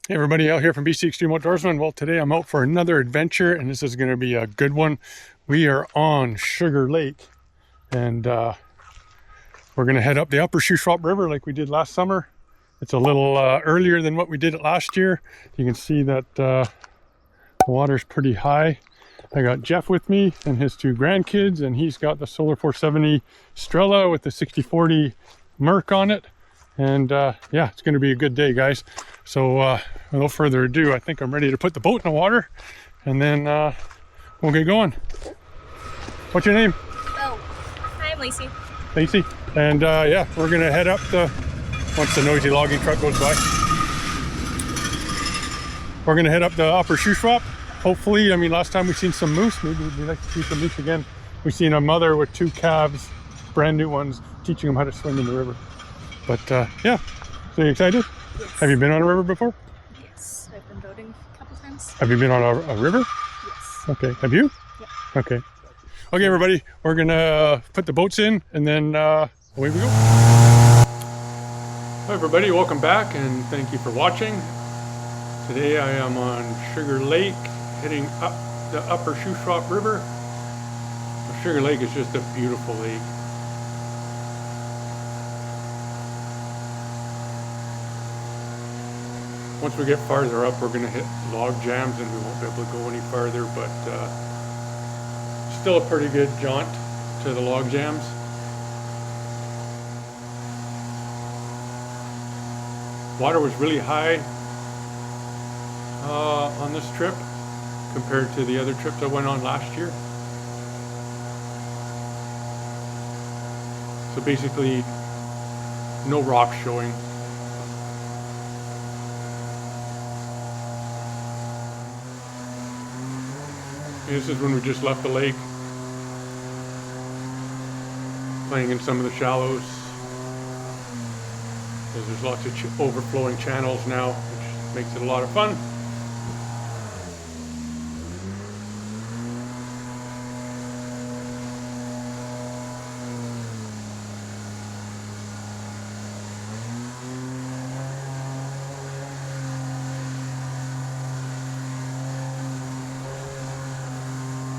Hey everybody, out here from BC Extreme Outdoorsman. Well, today I'm out for another adventure, and this is going to be a good one. We are on Sugar Lake, and we're going to head up the upper Shuswap River like we did last summer. It's a little earlier than what we did it last year. You can see that the water's pretty high. I got Jeff with me and his two grandkids, and he's got the Solar 470 Strela with the 6040 Merc on it. And yeah, it's going to be a good day, guys. So without further ado, I think I'm ready to put the boat in the water, and then we'll get going. What's your name? Oh, hi, I'm Lacey. Lacey. And yeah, we're going to head up once the noisy logging truck goes by. We're going to head up the upper Shuswap. Hopefully, I mean, last time we seen some moose. Maybe we'd like to see some moose again. We've seen a mother with two calves, brand new ones, teaching them how to swim in the river. But yeah, so you excited? Yes. Have you been on a river before? Yes, I've been boating a couple times. Have you been on a river? Yes. Okay, have you? Yeah. Okay. Okay, everybody, we're gonna put the boats in, and then away we go. Hi everybody, welcome back, and thank you for watching. Today I am on Sugar Lake, heading up the upper Shuswap River. Sugar Lake is just a beautiful lake. Once we get farther up, we're going to hit log jams and we won't be able to go any farther, but still a pretty good jaunt to the log jams. Water was really high on this trip compared to the other trips I went on last year. So basically, no rocks showing. This is when we just left the lake, playing in some of the shallows. There's lots of overflowing channels now, which makes it a lot of fun.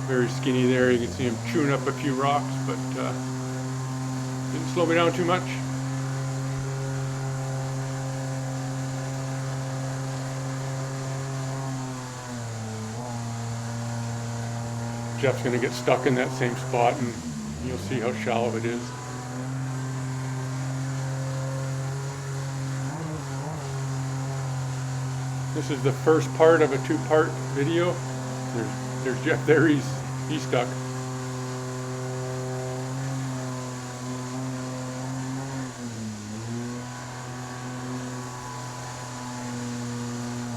Very skinny there. You can see him chewing up a few rocks, but didn't slow me down too much. Jeff's going to get stuck in that same spot, and you'll see how shallow it is. This is the first part of a two-part video. There's Jeff there, he's stuck.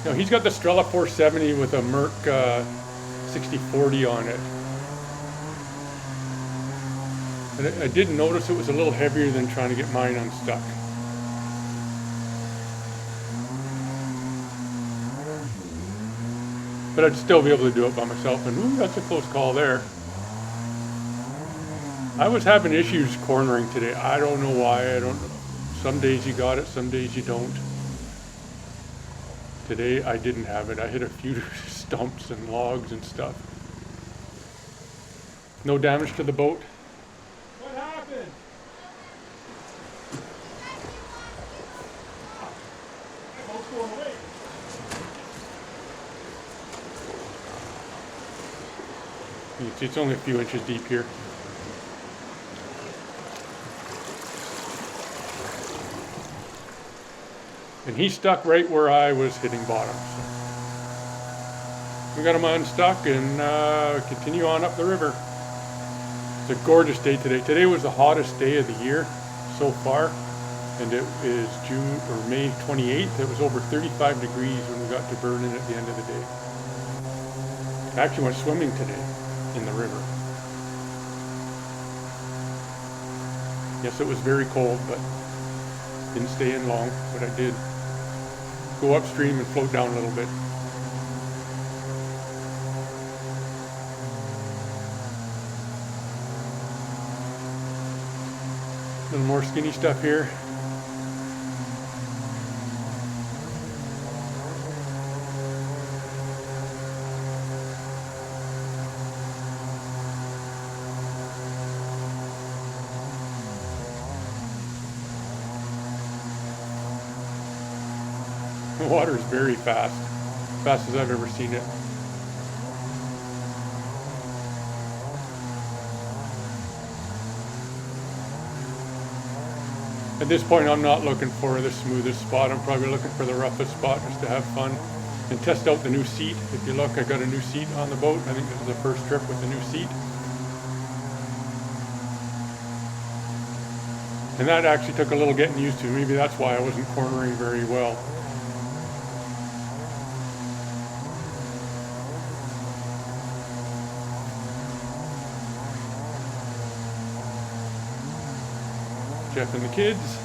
Now he's got the Strela 470 with a Merc 6040 on it. And I did notice it was a little heavier than trying to get mine unstuck. But I'd still be able to do it by myself, and ooh, that's a close call there. I was having issues cornering today. I don't know why. I don't know. Some days you got it, some days you don't. Today I didn't have it. I hit a few stumps and logs and stuff. No damage to the boat. What happened? The boat's going away. It's only a few inches deep here. And he stuck right where I was hitting bottom. So we got him unstuck and continue on up the river. It's a gorgeous day today. Today was the hottest day of the year so far, and it is June or May 28th. It was over 35 degrees when we got to Vernon at the end of the day. I actually went swimming today in the river. Yes, it was very cold, but didn't stay in long, but I did go upstream and float down a little bit. A little more skinny stuff here. The water is very fast. Fast as I've ever seen it. At this point, I'm not looking for the smoothest spot. I'm probably looking for the roughest spot just to have fun and test out the new seat. If you look, I got a new seat on the boat. I think this is the first trip with the new seat. And that actually took a little getting used to. Maybe that's why I wasn't cornering very well. Jeff and the kids.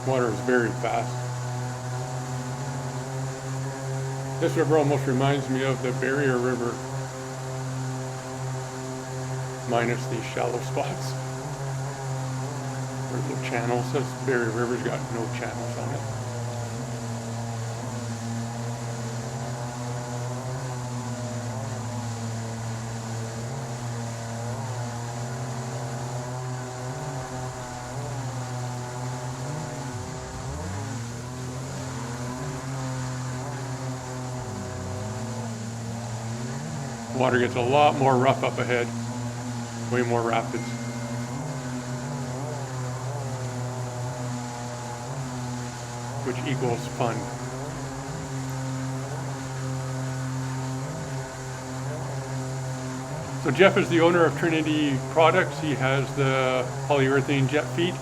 Water is very fast. This river almost reminds me of the Barrier River, minus these shallow spots. Or the channels. This Barrier River's got no channels on it. Water gets a lot more rough up ahead, way more rapids. Which equals fun. So Jeff is the owner of Trinity Products. He has the polyurethane jet feet.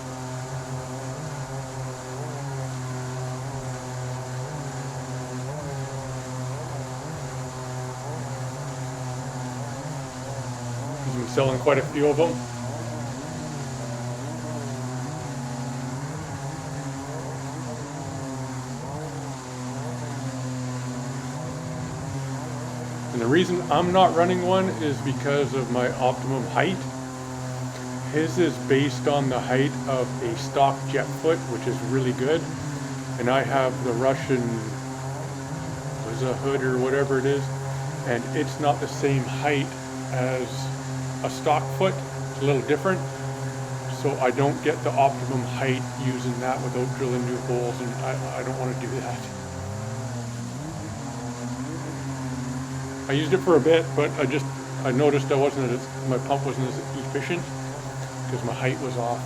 He's been selling quite a few of them. And the reason I'm not running one is because of my optimum height. His is based on the height of a stock jet foot, which is really good. And I have the Russian, was a hood or whatever it is, and it's not the same height as a stock foot. It's a little different. So I don't get the optimum height using that without drilling new holes, and I don't want to do that. I used it for a bit, but I noticed my pump wasn't as efficient because my height was off.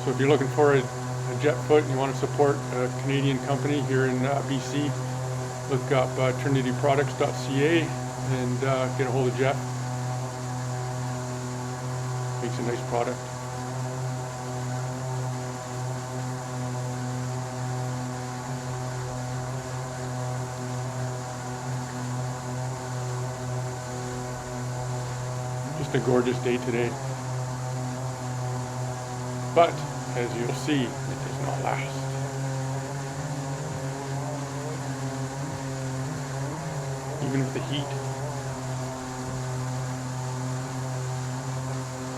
So if you're looking for a jet foot and you want to support a Canadian company here in BC, look up trinityproducts.ca and get a hold of Jeff. Makes a nice product. Just a gorgeous day today. But, as you'll see, it does not last. Even with the heat.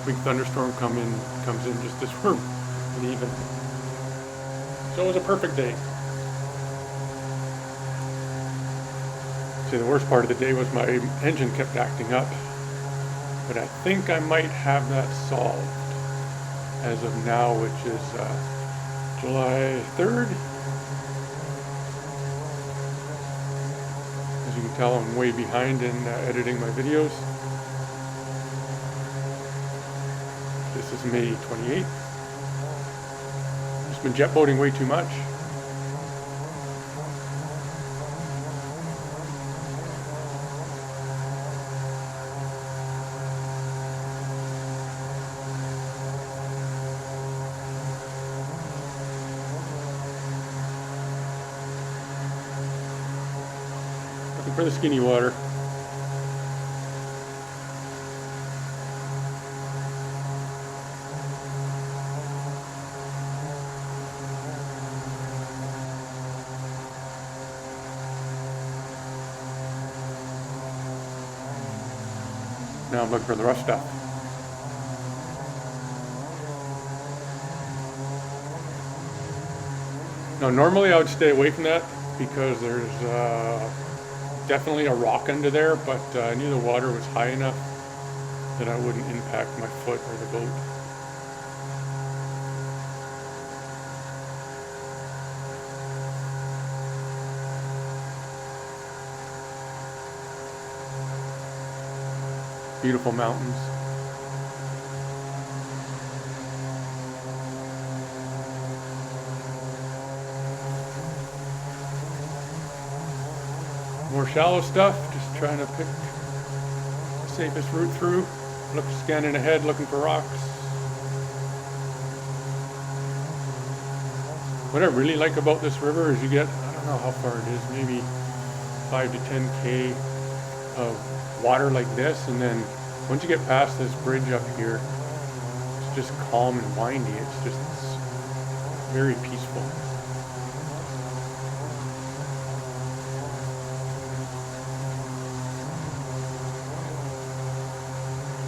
Big thunderstorm comes in just as we're leaving. So it was a perfect day. See, the worst part of the day was my engine kept acting up. But I think I might have that solved as of now, which is July 3rd. As you can tell, I'm way behind in editing my videos. This is May 28th. Just been jet boating way too much. For the skinny water. Now I'm looking for the rough stuff. Now normally I would stay away from that because there's definitely a rock under there, but I knew the water was high enough that I wouldn't impact my foot or the boat. Beautiful mountains. More shallow stuff, just trying to pick the safest route through. Scanning ahead, looking for rocks. What I really like about this river is you get, I don't know how far it is, maybe 5 to 10K of water like this, and then once you get past this bridge up here, it's just calm and windy. It's just very peaceful.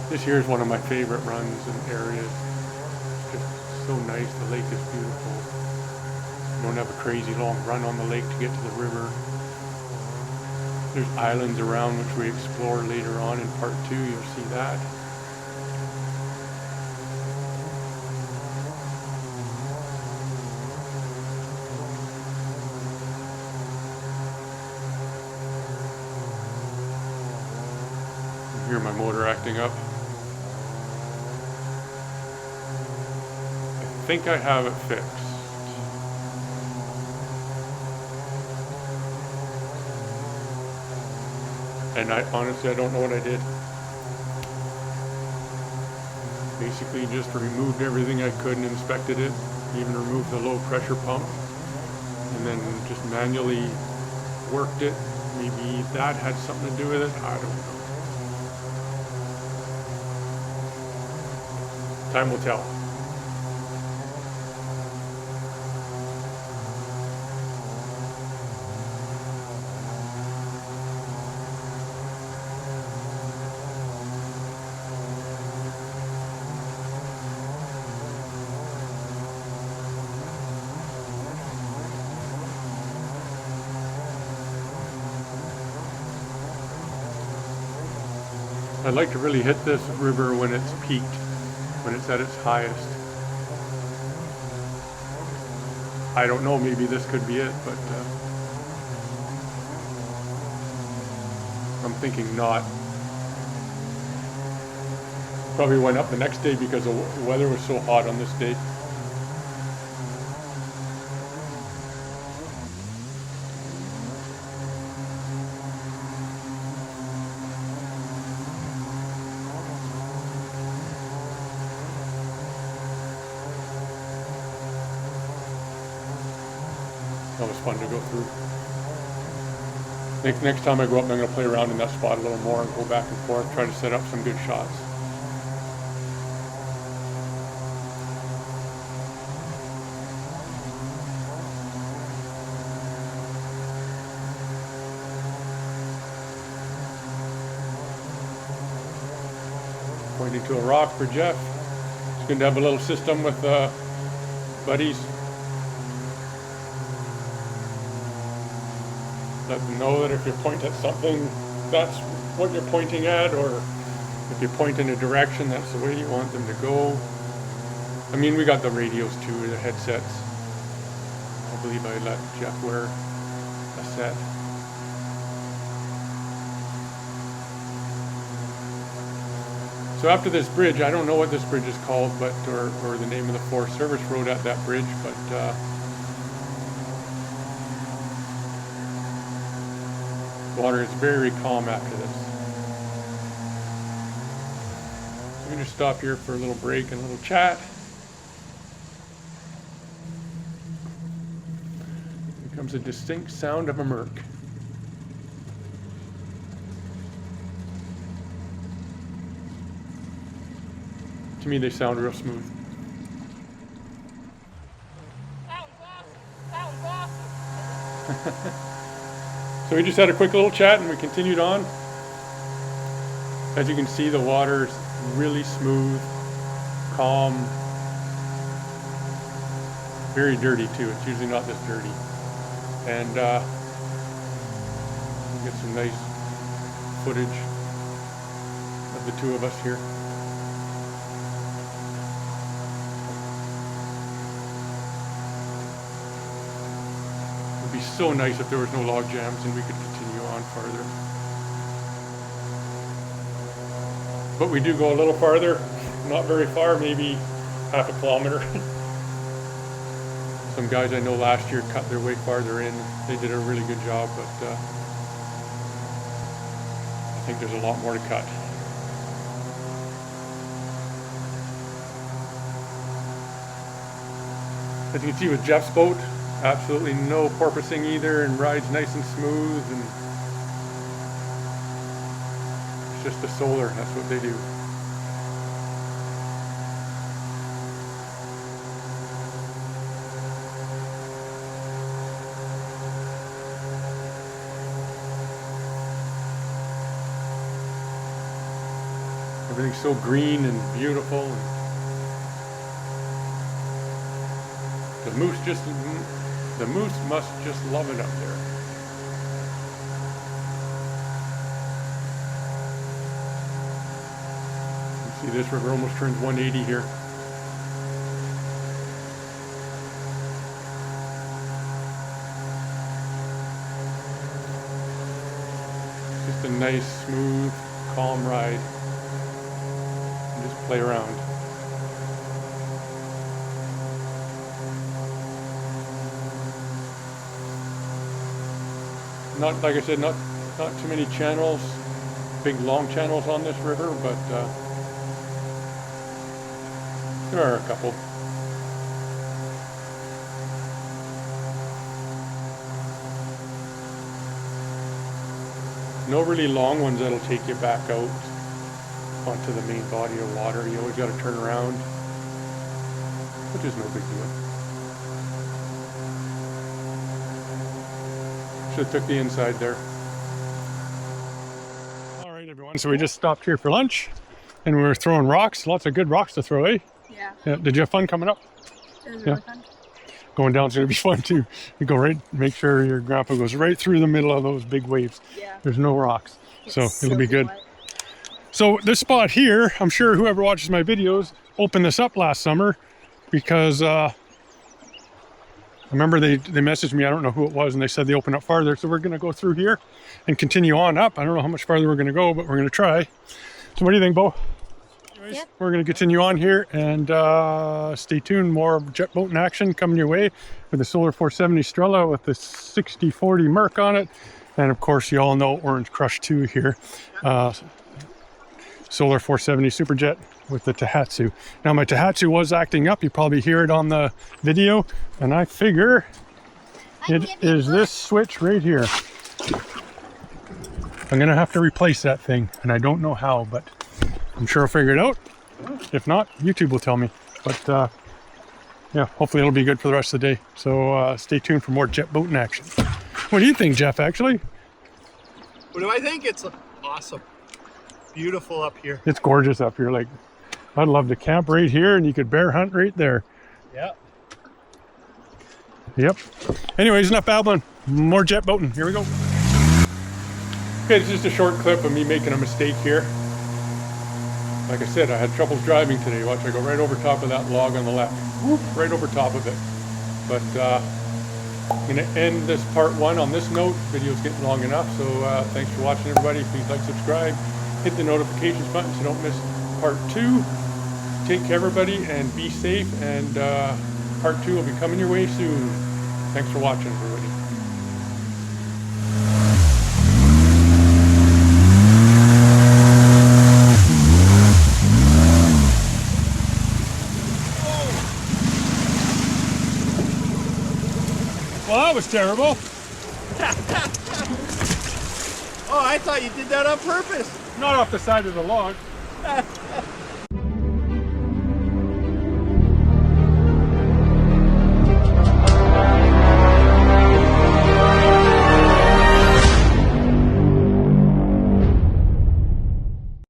This here is one of my favorite runs and areas. It's just so nice. The lake is beautiful. You don't have a crazy long run on the lake to get to the river. There's islands around which we explore later on in part 2. You'll see that. You hear my motor acting up. I think I have it fixed. And honestly, I don't know what I did. Basically just removed everything I could and inspected it. Even removed the low pressure pump. And then just manually worked it. Maybe that had something to do with it. I don't know. Time will tell. I'd like to really hit this river when it's peaked, when it's at its highest. I don't know, maybe this could be it, but I'm thinking not. Probably went up the next day because the weather was so hot on this day. That was fun to go through. Next time I go up, I'm going to play around in that spot a little more and go back and forth, try to set up some good shots. Pointing to a rock for Jeff. He's going to have a little system with buddies. Let them know that if you point at something, that's what you're pointing at, or if you point in a direction, that's the way you want them to go. I mean, we got the radios too, the headsets. I believe I let Jeff wear a set. So after this bridge, I don't know what this bridge is called, but or the name of the Forest Service road at that bridge, but water is very calm after this. So I'm going to stop here for a little break and a little chat. Here comes a distinct sound of a murk. To me, they sound real smooth. So we just had a quick little chat and we continued on. As you can see, the water is really smooth, calm, very dirty too. It's usually not this dirty. And get some nice footage of the two of us here. It would be so nice if there was no log jams and we could continue on farther. But we do go a little farther, not very far, maybe half a kilometer. Some guys I know last year cut their way farther in. They did a really good job, but I think there's a lot more to cut. As you can see with Jeff's boat, absolutely no porpoising either, and rides nice and smooth, and it's just the solar, that's what they do. Everything's so green and beautiful. And the moose must just love it up there. You see this river almost turns 180 here. Just a nice, smooth, calm ride. Just play around. Not, like I said, not too many channels, big long channels on this river, but there are a couple. No really long ones that'll take you back out onto the main body of water. You always got to turn around, which is no big deal. Should have took the inside there. All right, everyone. So we just stopped here for lunch, and we were throwing rocks. Lots of good rocks to throw, eh? Yeah. Did you have fun coming up? It was really fun. Going down's gonna be fun too. You go right. Make sure your grandpa goes right through the middle of those big waves. Yeah. There's no rocks, so it'll be good. Wet. So this spot here, I'm sure whoever watches my videos opened this up last summer because I remember they messaged me, I don't know who it was, and they said they opened up farther. So we're going to go through here and continue on up. I don't know how much farther we're going to go, but we're going to try. So what do you think, Bo? Anyways, Yep. We're going to continue on here and stay tuned. More jet boat in action coming your way with the Solar 470 Strela with the 6040 Merc on it. And of course, you all know Orange Crush 2 here. Solar 470 Superjet with the Tahatsu. Now my Tahatsu was acting up. You probably hear it on the video. And I figure it is this switch right here. I'm gonna have to replace that thing. And I don't know how, but I'm sure I'll figure it out. If not, YouTube will tell me. But yeah, hopefully it'll be good for the rest of the day. So stay tuned for more jet boat in action. What do you think, Jeff, actually? What do I think? It's awesome. Beautiful up here. It's gorgeous up here. Like, I'd love to camp right here and you could bear hunt right there. Yeah. Yep. Anyways, enough babbling. More jet boating. Here we go. Okay, it's just a short clip of me making a mistake here. Like I said, I had troubles driving today. Watch, I go right over top of that log on the left. Whoop, right over top of it. But I'm going to end this part one on this note. Video's getting long enough, so thanks for watching, everybody. Please like, subscribe, hit the notifications button so you don't miss part two. Take care, everybody, and be safe. And part two will be coming your way soon. Thanks for watching, everybody. Well, that was terrible. Oh, I thought you did that on purpose. Not off the side of the log.